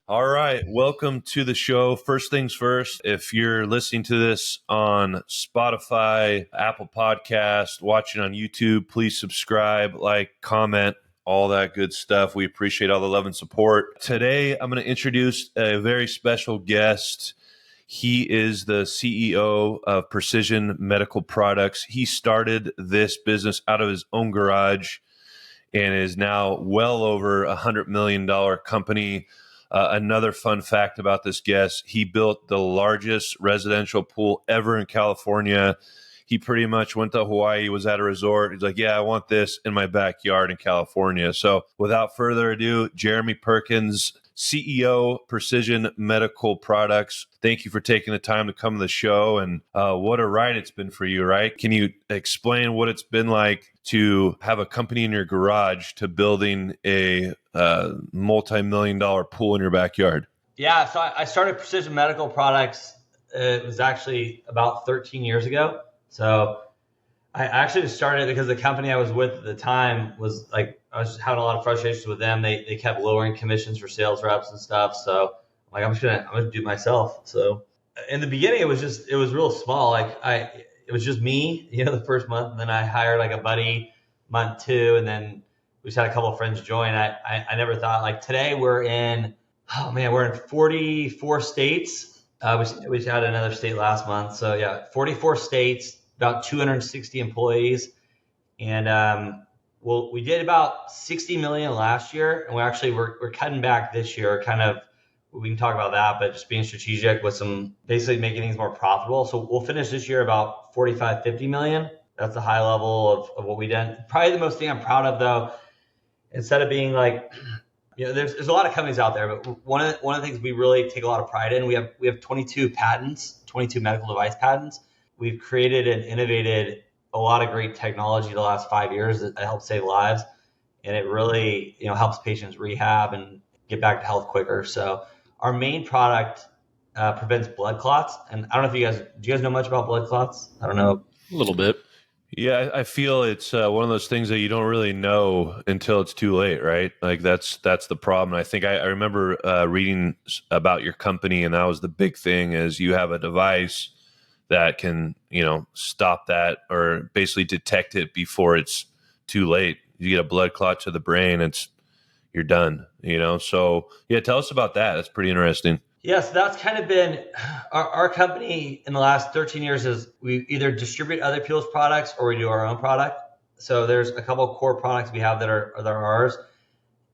All right. Welcome to the show. First things first, if you're listening to this on Spotify, Apple Podcast, watching on YouTube, please subscribe, like, comment, all that good stuff. We appreciate all the love and support. Today, I'm going to introduce a very special guest. He is the CEO of Precision Medical Products. He started this business out of his own garage and is now well over $100 million company. Another fun fact about this guest, he built the largest residential pool ever in California. He pretty much went to Hawaii, was at a resort. He's like, yeah, I want this in my backyard in California. So without further ado, Jeremy Perkins, CEO, Precision Medical Products. Thank you for taking the time to come to the show. And what a ride it's been for you, right? Can you explain what it's been like to have a company in your garage to building a multi-million-dollar pool in your backyard? Yeah, so I started Precision Medical Products. It was actually about 13 years ago. So I actually just started because the company I was with at the time was like, I was just having a lot of frustrations with them. They kept lowering commissions for sales reps and stuff. So I'm like, I'm gonna do it myself. So in the beginning, it was real small. It was just me, the first month, and then I hired like a buddy month 2, and then we just had a couple of friends join. I never thought, like, today we're in 44 states. We had another state last month. So yeah, 44 states, about 260 employees. And we did about 60 million last year. And we're cutting back this year, kind of. We can talk about that, but just being strategic with some basically making things more profitable. So we'll finish this year about 45, 50 million. That's the high level of what we did. Probably the most thing I'm proud of, though, instead of being like, there's a lot of companies out there, but one of the things we really take a lot of pride in, we have 22 patents, 22 medical device patents. We've created and innovated a lot of great technology the last 5 years that helps save lives, and it really helps patients rehab and get back to health quicker. So our main product prevents blood clots, and I don't know if do you guys know much about blood clots? I don't know. A little bit. Yeah, I feel it's one of those things that you don't really know until it's too late, right? Like that's the problem. I think I remember reading about your company, and that was the big thing is you have a device that can, stop that or basically detect it before it's too late. You get a blood clot to the brain, you're done, So yeah, tell us about that. That's pretty interesting. Yes, that's kind of been our company in the last 13 years is we either distribute other people's products or we do our own product. So there's a couple of core products we have that are ours.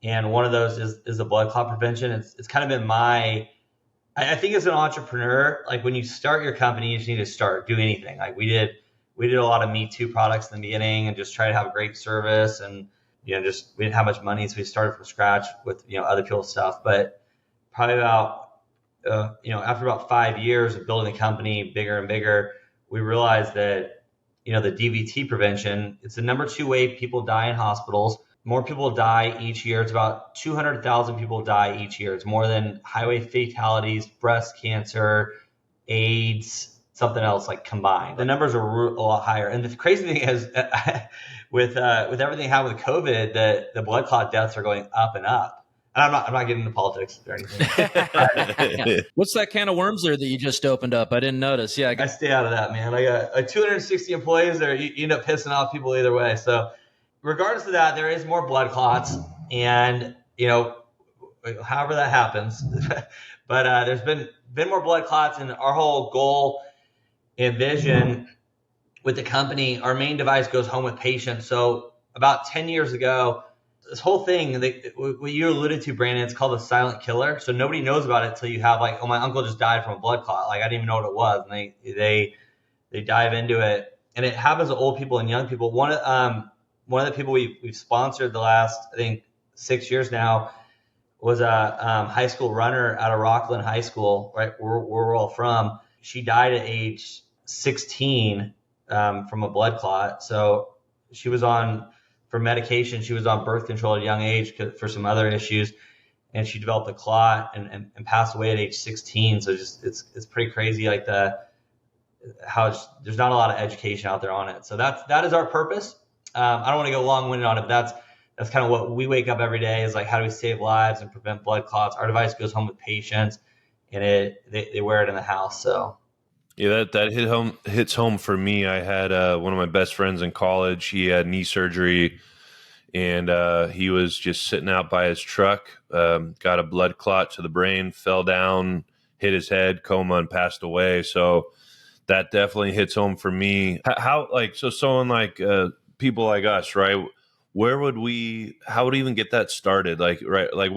And one of those is the blood clot prevention. It's kind of been I think as an entrepreneur, like when you start your company, you just need to do anything. Like we did a lot of Me Too products in the beginning and just try to have a great service. And, we didn't have much money. So we started from scratch with, other people's stuff. But probably about, after about 5 years of building the company bigger and bigger, we realized that, the DVT prevention, it's the number 2 way people die in hospitals. More people die each year. It's about 200,000 people die each year. It's more than highway fatalities, breast cancer, AIDS, something else like combined. The numbers are a lot higher. And the crazy thing is with everything happening with COVID, the blood clot deaths are going up and up. And I'm not getting into politics or anything. What's that can of worms there that you just opened up? I didn't notice. Yeah, I stay out of that, man. I got 260 employees there. You end up pissing off people either way. So regardless of that, there is more blood clots, and however that happens, but there's been more blood clots, and our whole goal and vision with the company, our main device goes home with patients. So about 10 years ago, this whole thing, what you alluded to, Brandon, it's called a silent killer. So nobody knows about it until you have like, oh, my uncle just died from a blood clot. Like I didn't even know what it was. And they dive into it, and it happens to old people and young people. One of the people we've sponsored the last, I think, 6 years now was a high school runner out of Rockland High School, right, where we're all from. She died at age 16 from a blood clot. So she was for medication. She was on birth control at a young age for some other issues, and she developed a clot and passed away at age 16. So it's pretty crazy, like there's not a lot of education out there on it. So that is our purpose. I don't want to go long-winded on it, but That's kind of what we wake up every day is like, how do we save lives and prevent blood clots? Our device goes home with patients, and they wear it in the house. So Yeah, that hits home for me. I had one of my best friends in college. He had knee surgery, and he was just sitting out by his truck, got a blood clot to the brain, fell down, hit his head, coma, and passed away. So that definitely hits home for me. How like so someone like people like us, right? How would we even get that started? Like, right, like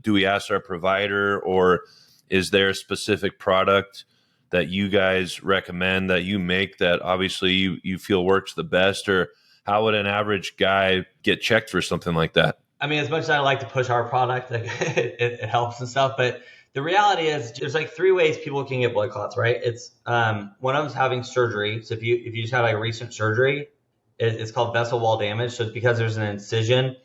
do we ask our provider, or is there a specific product that you guys recommend that you make that obviously you feel works the best, or how would an average guy get checked for something like that? I mean, as much as I like to push our product, like it helps and stuff, but the reality is there's like three ways people can get blood clots, right? It's one of them's having surgery. So if you just had like a recent surgery, it's called vessel wall damage. So it's because there's an incision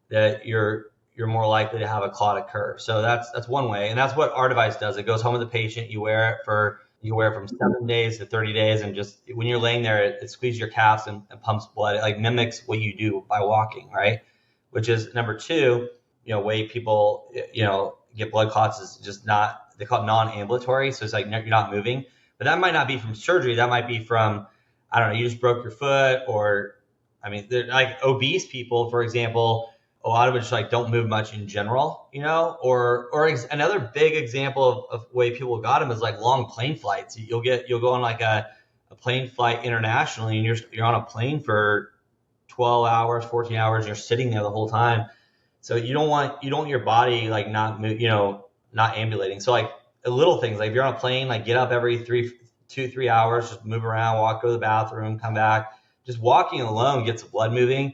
that you're more likely to have a clot occur. So that's one way, and that's what our device does. It goes home with the patient. You wear it from 7 days to 30 days, and just when you're laying there, it squeezes your calves and pumps blood. It like mimics what you do by walking, right? Which is number two, way people, get blood clots is just not, they call it non-ambulatory. So it's like you're not moving, but that might not be from surgery. That might be from, I don't know, you just broke your foot, or, I mean, like obese people, for example, a lot of it just like don't move much in general, another big example of way people got them is like long plane flights. You'll go on like a plane flight internationally, and you're on a plane for 12 hours, 14 hours, you're sitting there the whole time. So you don't want your body like not move, not ambulating. So like little things, like if you're on a plane, like get up every 2-3 hours, just move around, walk, go to the bathroom, come back. Just walking alone gets the blood moving,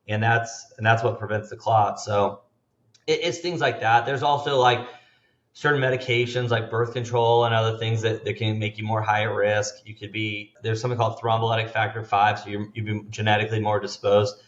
and that's what prevents the clot. So it's things like that. There's also like certain medications like birth control and other things that can make you more high risk. There's something called thrombolytic factor 5, so you'd be genetically more disposed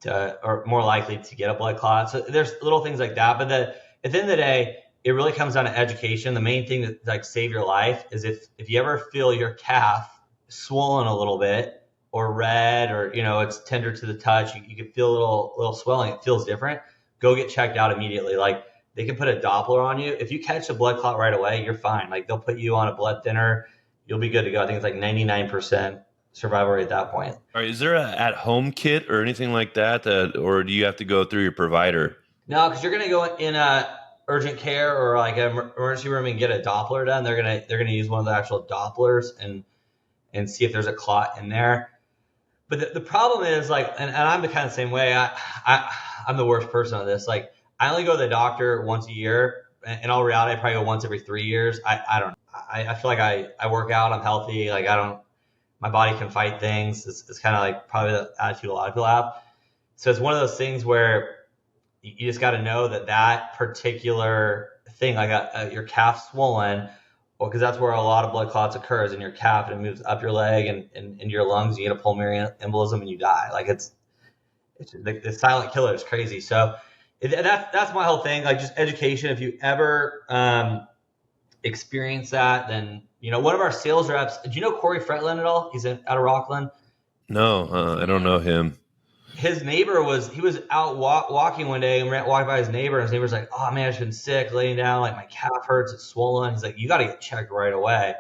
to, or more likely to get a blood clot. So there's little things like that. But at the end of the day, it really comes down to education. The main thing that like save your life is if you ever feel your calf swollen a little bit or red, or it's tender to the touch, you can feel a little swelling. It feels different. Go get checked out immediately. Like they can put a Doppler on you. If you catch a blood clot right away, you're fine. Like they'll put you on a blood thinner. You'll be good to go. I think it's like 99% survival rate at that point. All right, is there a at-home kit or anything like that, or do you have to go through your provider? No, because you're going to go in a urgent care or like an emergency room and get a Doppler done. They're gonna use one of the actual Dopplers and see if there's a clot in there. But the problem is like, and I'm the kind of same way. I'm the worst person on this. Like I only go to the doctor once a year. In all reality, I probably go once every 3 years. I don't know. I feel like I work out. I'm healthy. Like my body can fight things. It's kind of like probably the attitude a lot of people have. So it's one of those things where you just got to know that particular thing, like your calf swollen, because that's where a lot of blood clots occurs in your calf, and it moves up your leg and into your lungs. You get a pulmonary embolism and you die. Like it's the silent killer is crazy. So that's my whole thing. Like just education. If you ever experience that, then one of our sales reps. Do you know Corey Fretland at all? He's out of Rockland. No, I don't know him. His neighbor was out walking one day and walked by his neighbor, and his neighbor's like, "Oh man, I've been sick, laying down, like my calf hurts, it's swollen." He's like, "You got to get checked right away."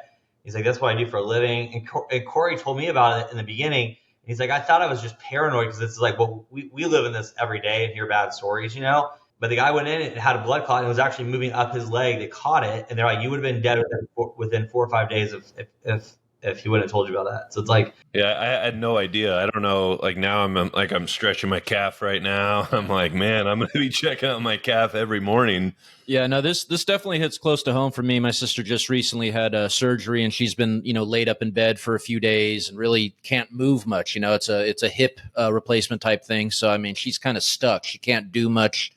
He's like, "That's what I do for a living." And Corey told me about it in the beginning. He's like, "I thought I was just paranoid because it's like, well, we live in this every day and hear bad stories, But the guy went in and had a blood clot and was actually moving up his leg. They caught it, and they're like, "You would have been dead within 4 or 5 days if he wouldn't have told you about that." So it's like, yeah, I had no idea. I don't know. Like now I'm stretching my calf right now. I'm like, man, I'm going to be checking out my calf every morning. Yeah, no, this definitely hits close to home for me. My sister just recently had surgery, and she's been, laid up in bed for a few days and really can't move much. It's a hip replacement type thing. So, I mean, she's kind of stuck. She can't do much.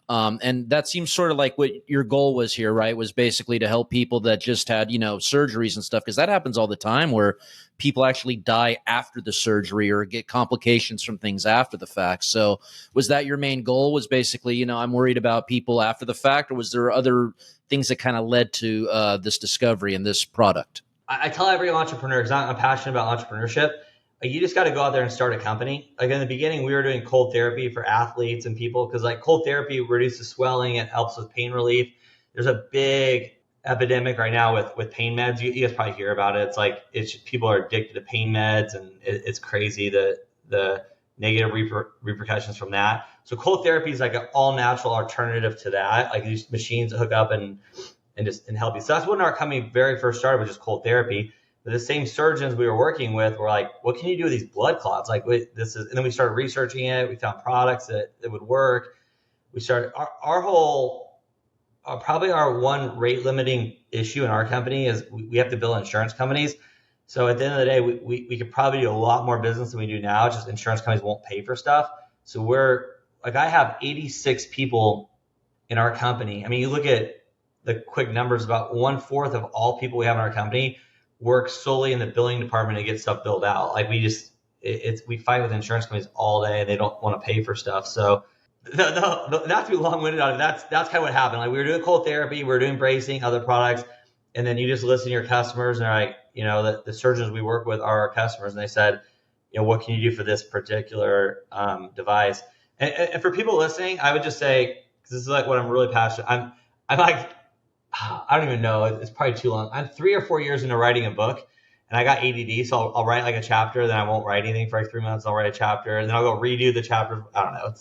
And that seems sort of like what your goal was here, right? Was basically to help people that just had, surgeries and stuff, because that happens all the time where people actually die after the surgery or get complications from things after the fact. So was that your main goal, was basically, I'm worried about people after the fact, or was there other things that kind of led to this discovery and this product? I tell every entrepreneur, because I'm passionate about entrepreneurship, you just got to go out there and start a company. Like in the beginning, we were doing cold therapy for athletes and people because like cold therapy reduces swelling. It helps with pain relief. There's a big epidemic right now with pain meds. You guys probably hear about it. It's like people are addicted to pain meds, and it's crazy the negative repercussions from that. So cold therapy is like an all natural alternative to that. Like these machines that hook up and help you. So that's when our company very first started, with just cold therapy. But the same surgeons we were working with were like, what can you do with these blood clots? Like this is, and then we started researching it. We found products that would work. We started our whole, probably our one rate limiting issue in our company is we have to bill insurance companies. So at the end of the day, we could probably do a lot more business than we do now. It's just insurance companies won't pay for stuff. So we're like, I have 86 people in our company. I mean, you look at the quick numbers, about 1/4 of all people we have in our company work solely in the billing department to get stuff billed out. Like we fight with insurance companies all day. They don't want to pay for stuff. So not to be long-winded on it, that's kind of what happened. Like we were doing cold therapy, we were doing bracing, other products, and then you just listen to your customers, and they're like, you know, the surgeons we work with are our customers, and they said, you know, what can you do for this particular device? And for people listening, I would just say, because this is like what I'm really passionate. I'm like, I don't even know. It's probably too long. I'm 3 or 4 years into writing a book, and I got ADD, so I'll write like a chapter, then I won't write anything for like 3 months. I'll write a chapter, and then I'll go redo the chapter. I don't know.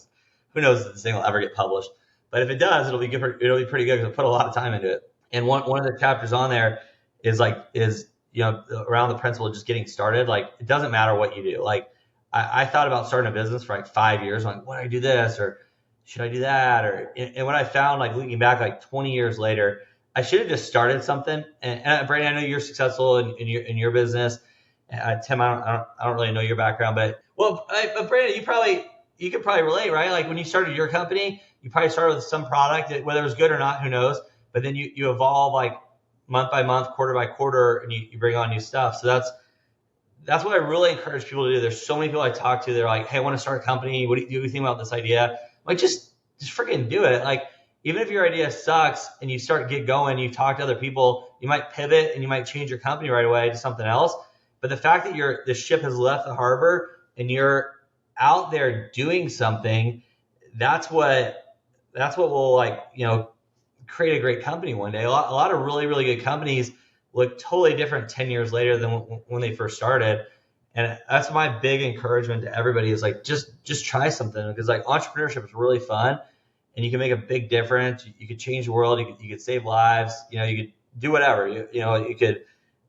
Who knows if this thing will ever get published? But if it does, it'll be good. It'll be pretty good because I put a lot of time into it. And one of the chapters on there is you know, around the principle of just getting started. Like it doesn't matter what you do. Like I thought about starting a business for like 5 years. I'm like, would I do this or should I do that? And what I found, like looking back, like 20 years later, I should have just started something. And Brandon, I know you're successful in your business. Tim, I don't really know your background, but Brandon, you could probably relate, right? Like when you started your company, you probably started with some product that, whether it was good or not, who knows? But then you evolve like month by month, quarter by quarter, and you bring on new stuff. So that's what I really encourage people to do. There's so many people I talk to. They're like, hey, I want to start a company. What do you think about this idea? I'm like, just freaking do it. Like, even if your idea sucks and you get going, you talk to other people, you might pivot and you might change your company right away to something else. But the fact that the ship has left the harbor and you're out there doing something, that's what will, like, you know, create a great company one day. A lot of really, really good companies look totally different 10 years later than when they first started. And that's my big encouragement to everybody is like, just try something, because like entrepreneurship is really fun and you can make a big difference. You could change the world. You could save lives. You know, you could do whatever. You know, you could,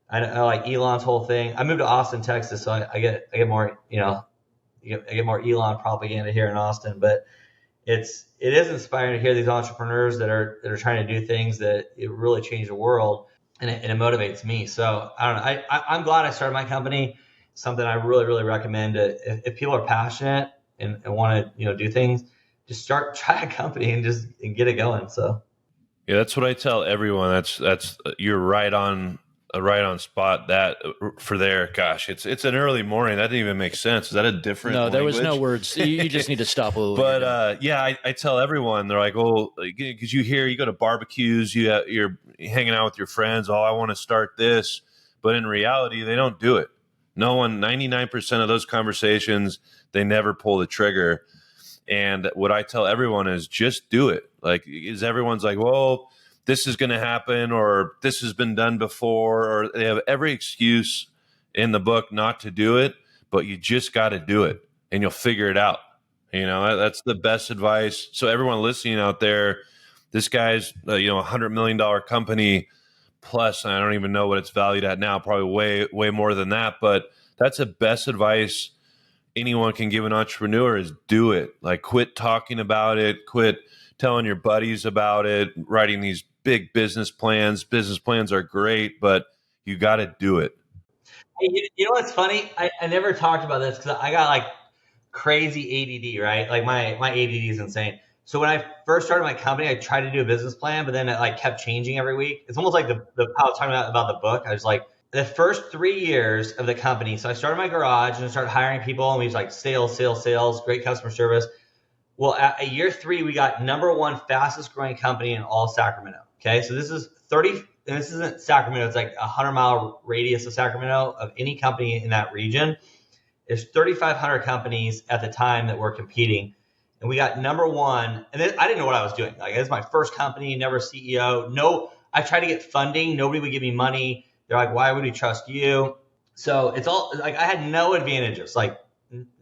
I know like Elon's whole thing. I moved to Austin, Texas, so I get more, you know, I get more Elon propaganda here in Austin, but it is inspiring to hear these entrepreneurs that are trying to do things that it really change the world, and it motivates me. So I don't know. I'm glad I started my company. Something I really, really recommend. If people are passionate and want to, you know, do things, just try a company and get it going. So yeah, that's what I tell everyone. That's you're right on spot. That for there, gosh, it's an early morning. That didn't even make sense. Is that a different? No, there language? was no words. You just need to stop a little. But yeah, I tell everyone, they're like, oh, because you go to barbecues, you're hanging out with your friends. Oh, I want to start this, but in reality, they don't do it. No one, 99% of those conversations, they never pull the trigger. And what I tell everyone is just do it. Like, everyone's like, well, this is going to happen, or this has been done before, or they have every excuse in the book not to do it, but you just got to do it and you'll figure it out. You know, that's the best advice. So everyone listening out there, this guy's, $100 million company plus, and I don't even know what it's valued at now, probably way, way more than that. But that's the best advice anyone can give an entrepreneur is do it. Like, quit talking about it, quit telling your buddies about it, writing these big business plans. Business plans are great, but you got to do it. Hey, you know what's funny? I never talked about this because I got like crazy ADD, right? Like my ADD is insane. So when I first started my company, I tried to do a business plan, but then it like kept changing every week. It's almost like how I was talking about the book. I was like, the first 3 years of the company. So I started my garage and I started hiring people, and we was like sales, great customer service. Well, at year 3, we got #1 fastest growing company in all Sacramento. Okay. So this is 30, and this isn't Sacramento. It's like a 100-mile radius of Sacramento of any company in that region. There's 3,500 companies at the time that were competing, and we got number one. And then I didn't know what I was doing. Like, it's my first company, never CEO. No, I tried to get funding. Nobody would give me money. They're like, why would we trust you? So it's all like, I had no advantages, like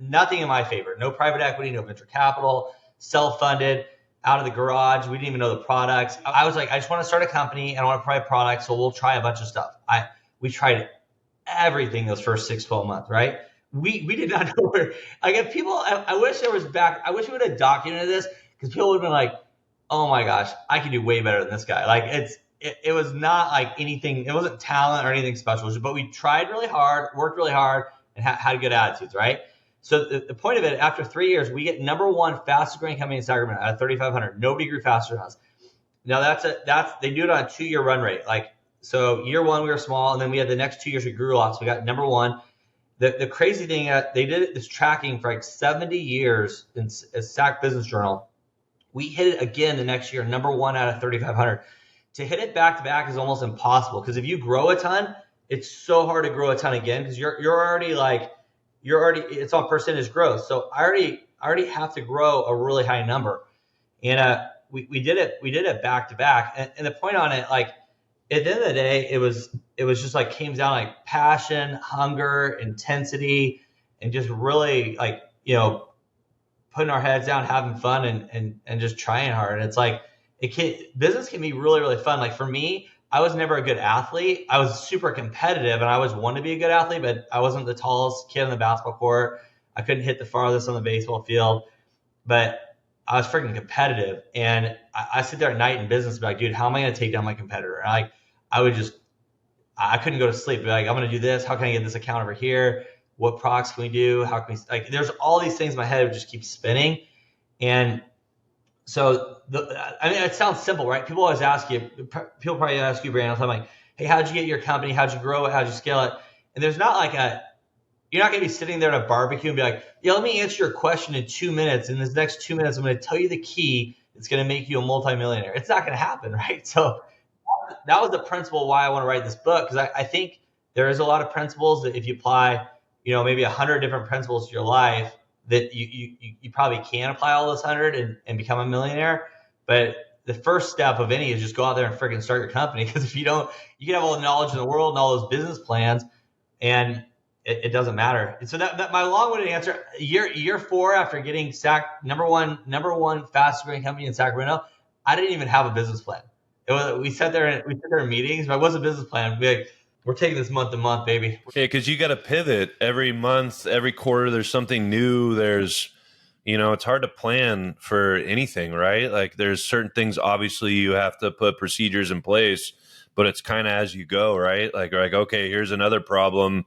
nothing in my favor. No private equity, no venture capital, self-funded, out of the garage. We didn't even know the products. I was like, I just want to start a company and I want to provide products. So we'll try a bunch of stuff. We tried everything those first 6-12 months, right? We did not know where, like, if people, I wish there was I wish we would have documented this, because people would have been like, oh my gosh, I can do way better than this guy. Like, it was not like anything, it wasn't talent or anything special, but we tried really hard, worked really hard, and had good attitudes, right? So the point of it, after 3 years, we get number one fastest growing company in Sacramento out of 3,500. Nobody grew faster than us. Now they do it on a 2-year run rate. Like, so year one, we were small, and then we had the next 2 years, we grew a lot. So we got number one. The crazy thing, they did this tracking for like 70 years in SAC Business Journal. We hit it again the next year, number one out of 3,500. To hit it back to back is almost impossible, because if you grow a ton, it's so hard to grow a ton again, because you're already it's on percentage growth. So I already have to grow a really high number, and we did it back to back. And the point on it, like, at the end of the day, it was just like, came down like passion, hunger, intensity, and just really, like, putting our heads down, having fun, and just trying hard. And it's like, business can be really, really fun. Like, for me, I was never a good athlete. I was super competitive, and I always wanted to be a good athlete, but I wasn't the tallest kid on the basketball court. I couldn't hit the farthest on the baseball field, but I was freaking competitive. And I sit there at night in business and be like, dude, how am I going to take down my competitor? And I couldn't go to sleep. Be like, I'm going to do this. How can I get this account over here? What products can we do? How can we, like, there's all these things in my head that just keep spinning. And so, it sounds simple, right? People always ask you, people probably ask you, Brandon, I'm like, hey, how'd you get your company? How'd you grow it? How'd you scale it? And there's not like you're not going to be sitting there at a barbecue and be like, yeah, let me answer your question in 2 minutes. In this next 2 minutes, I'm going to tell you the key that's going to make you a multimillionaire. It's not going to happen, right? So that was the principle why I want to write this book, because I think there is a lot of principles that if you apply, maybe 100 different principles to your life, that you probably can apply all those 100 and become a millionaire. But the first step of any is just go out there and freaking start your company, because if you don't, you can have all the knowledge in the world and all those business plans, and it doesn't matter. And so that my long-winded answer, year 4 after getting number one fastest growing company in Sacramento, I didn't even have a business plan. We sat there in meetings, but it wasn't a business plan. We're taking this month to month, baby. Yeah, because you got to pivot every month, every quarter. There's something new. There's, it's hard to plan for anything, right? Like, there's certain things, obviously, you have to put procedures in place, but it's kind of as you go, right? Like, okay, here's another problem.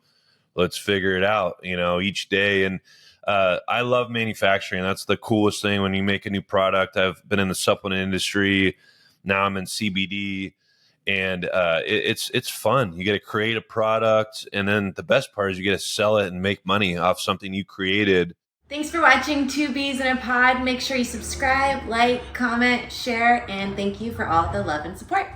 Let's figure it out, each day. And I love manufacturing. That's the coolest thing when you make a new product. I've been in the supplement industry. Now I'm in CBD. And it's fun. You get to create a product, and then the best part is you get to sell it and make money off something you created. Thanks for watching Two Bees in a Pod. Make sure you subscribe, like, comment, share, and thank you for all the love and support.